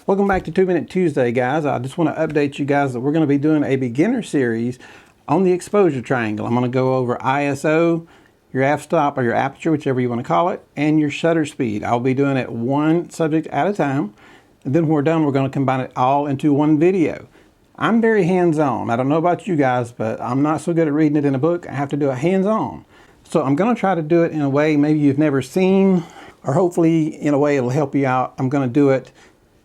Welcome back to 2 Minute Tuesday, guys. I just want to update you guys that we're going to be doing a beginner series on the exposure triangle. I'm going to go over ISO, your f-stop or your aperture, whichever you want to call it, and your shutter speed. I'll be doing it one subject at a time. And then when we're done, we're going to combine it all into one video. I'm very hands-on. I don't know about you guys, but I'm not so good at reading it in a book. I have to do it hands-on. So I'm going to try to do it in a way maybe you've never seen, or hopefully in a way it'll help you out. I'm going to do it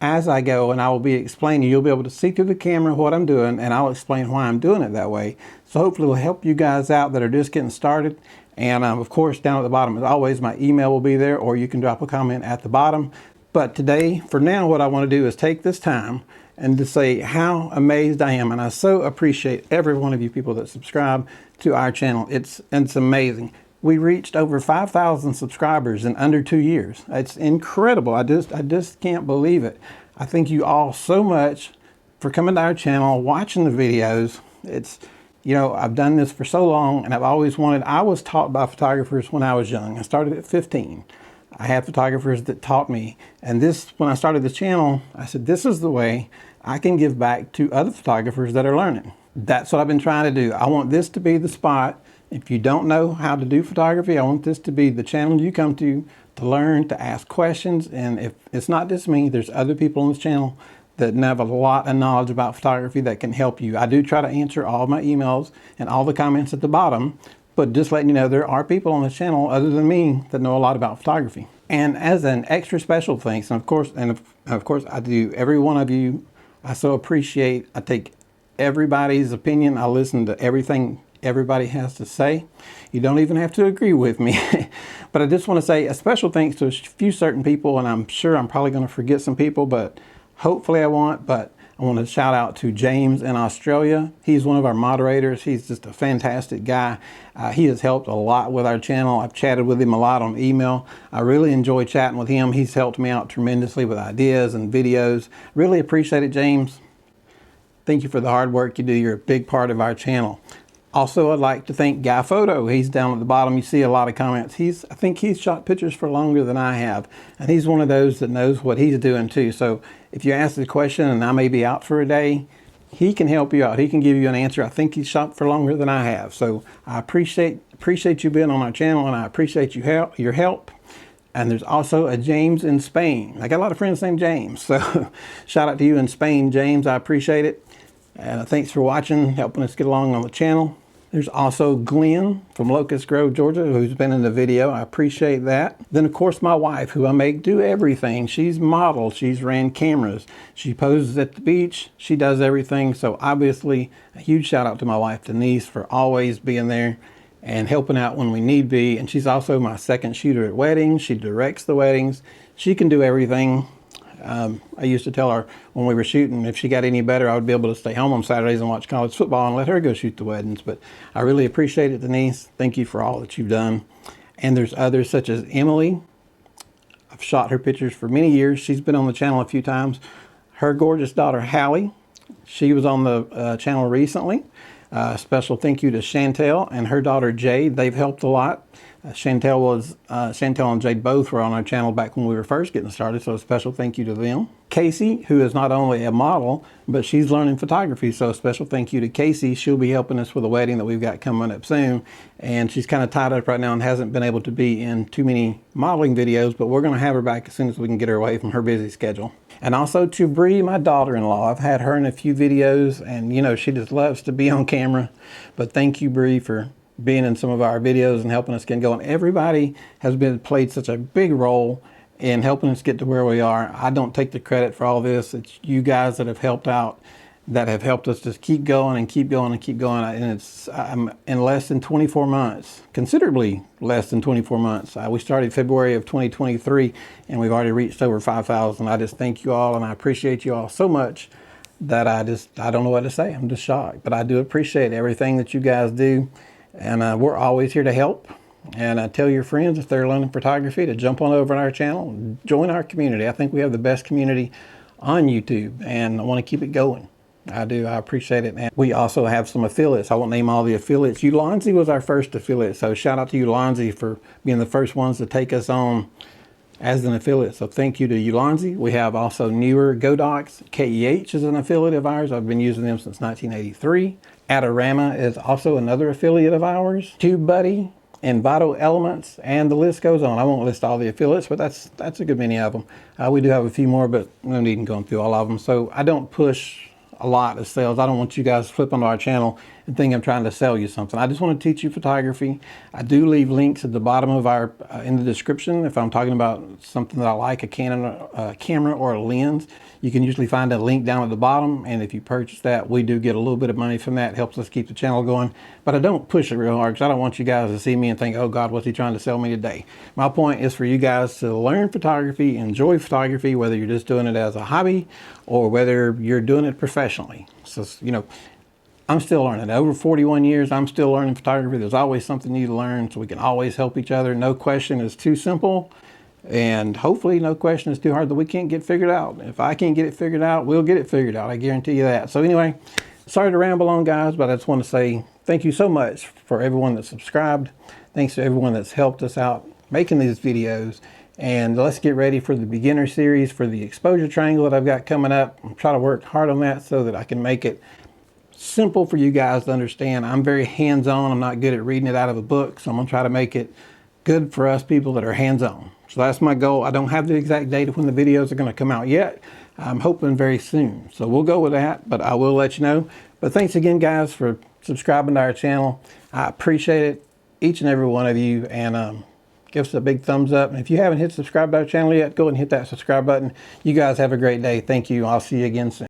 as I go, and I will be explaining. You'll be able to see through the camera what I'm doing, and I'll explain why I'm doing it that way. So hopefully it will help you guys out that are just getting started. And of course, down at the bottom, as always, my email will be there, or you can drop a comment at the bottom. But today, for now, what I want to do is take this time and to say how amazed I am. And I so appreciate every one of you people that subscribe to our channel. It's amazing. We reached over 5,000 subscribers in under 2 years. It's incredible. I just can't believe it. I thank you all so much for coming to our channel, watching the videos. It's, you know, I've done this for so long, and I've always wanted. I was taught by photographers when I was young. I started at 15. I had photographers that taught me, and when I started this channel, I said, this is the way I can give back to other photographers that are learning. That's what I've been trying to do. I want this to be the spot. If you don't know how to do photography, I want this to be the channel you come to learn, to ask questions. And if it's not just me, there's other people on this channel that have a lot of knowledge about photography that can help you. I do try to answer all my emails and all the comments at the bottom, but just letting you know, there are people on this channel other than me that know a lot about photography. And as an extra special thanks, and of course I do every one of you, I so appreciate. I take everybody's opinion. I listen to everything everybody has to say. You don't even have to agree with me. But I just want to say a special thanks to a few certain people, and I'm sure I'm probably going to forget some people, but hopefully I won't. But I want to shout out to James in Australia. He's one of our moderators. He's just a fantastic guy. He has helped a lot with our channel. I've chatted with him a lot on email. I really enjoy chatting with him. He's helped me out tremendously with ideas and videos. Really appreciate it, James. Thank you for the hard work you do. You're a big part of our channel. Also, I'd like to thank Guy Photo. He's down at the bottom. You see a lot of comments. I think he's shot pictures for longer than I have. And he's one of those that knows what he's doing too. So if you ask the question and I may be out for a day, he can help you out. He can give you an answer. I think he's shot for longer than I have. So I appreciate you being on our channel, and I appreciate your help. And there's also a James in Spain. I got a lot of friends named James. So shout out to you in Spain, James. I appreciate it. And thanks for watching, helping us get along on the channel. There's also Glenn from Locust Grove, Georgia, who's been in the video. I appreciate that. Then, of course, my wife, who I make do everything. She's modeled. She's ran cameras. She poses at the beach. She does everything. So, obviously, a huge shout out to my wife, Denise, for always being there and helping out when we need be. And she's also my second shooter at weddings. She directs the weddings. She can do everything. I used to tell her when we were shooting, if she got any better, I would be able to stay home on Saturdays and watch college football and let her go shoot the weddings. But I really appreciate it, Denise. Thank you for all that you've done. And there's others such as Emily. I've shot her pictures for many years. She's been on the channel a few times. Her gorgeous daughter, Hallie, she was on the channel recently. Special thank you to Chantel and her daughter, Jade. They've helped a lot. Chantel and Jade both were on our channel back when we were first getting started, so a special thank you to them. Casey, who is not only a model, but she's learning photography, so a special thank you to Casey. She'll be helping us with a wedding that we've got coming up soon, and she's kind of tied up right now and hasn't been able to be in too many modeling videos, but we're going to have her back as soon as we can get her away from her busy schedule. And also to Bree, my daughter-in-law. I've had her in a few videos, and you know, she just loves to be on camera, but thank you, Bree, for being in some of our videos and helping us get going. Everybody has played such a big role in helping us get to where we are. I don't take the credit for all this. It's you guys that have helped out, that have helped us just keep going and keep going and keep going. And it's in less than 24 months, considerably less than 24 months. We started February of 2023, and we've already reached over 5,000. I just thank you all, and I appreciate you all so much that I don't know what to say. I'm just shocked. But I do appreciate everything that you guys do. And we're always here to help. And tell your friends if they're learning photography to jump on over to our channel and join our community. I think we have the best community on YouTube, and I want to keep it going. I do. I appreciate it. And we also have some affiliates. I won't name all the affiliates. Ulanzi was our first affiliate, so shout out to Ulanzi for being the first ones to take us on as an affiliate. So thank you to Ulanzi. We have also newer Godox. KEH is an affiliate of ours. I've been using them since 1983. Adorama is also another affiliate of ours. TubeBuddy and Vital Elements, and the list goes on. I won't list all the affiliates, but that's a good many of them. We do have a few more, but no need in going through all of them. So I don't push a lot of sales. I don't want you guys to flip onto our channel and think I'm trying to sell you something. I just want to teach you photography. I do leave links at the bottom of our in the description if I'm talking about something that I like, a Canon camera or a lens. You can usually find a link down at the bottom, and if you purchase that, we do get a little bit of money from that. It helps us keep the channel going, but I don't push it real hard because I don't want you guys to see me and think, oh God, what's he trying to sell me today? My point is for you guys to learn photography, enjoy photography, whether you're just doing it as a hobby or whether you're doing it professionally. So, you know, I'm still learning. Over 41 years, I'm still learning photography. There's always something new to learn, so we can always help each other. No question is too simple, and hopefully no question is too hard that we can't get figured out. If I can't get it figured out, we'll get it figured out. I guarantee you that. So anyway, sorry to ramble on, guys, but I just want to say thank you so much for everyone that subscribed. Thanks to everyone that's helped us out making these videos. And let's get ready for the beginner series for the exposure triangle that I've got coming up. I'm trying to work hard on that so that I can make it simple for you guys to understand. I'm very hands-on. I'm not good at reading it out of a book, so I'm going to try to make it good for us people that are hands-on. So that's my goal. I don't have the exact date of when the videos are going to come out yet. I'm hoping very soon. So we'll go with that, but I will let you know. But thanks again, guys, for subscribing to our channel. I appreciate it, each and every one of you, and give us a big thumbs up. And if you haven't hit subscribe to our channel yet, go and hit that subscribe button. You guys have a great day. Thank you. I'll see you again soon.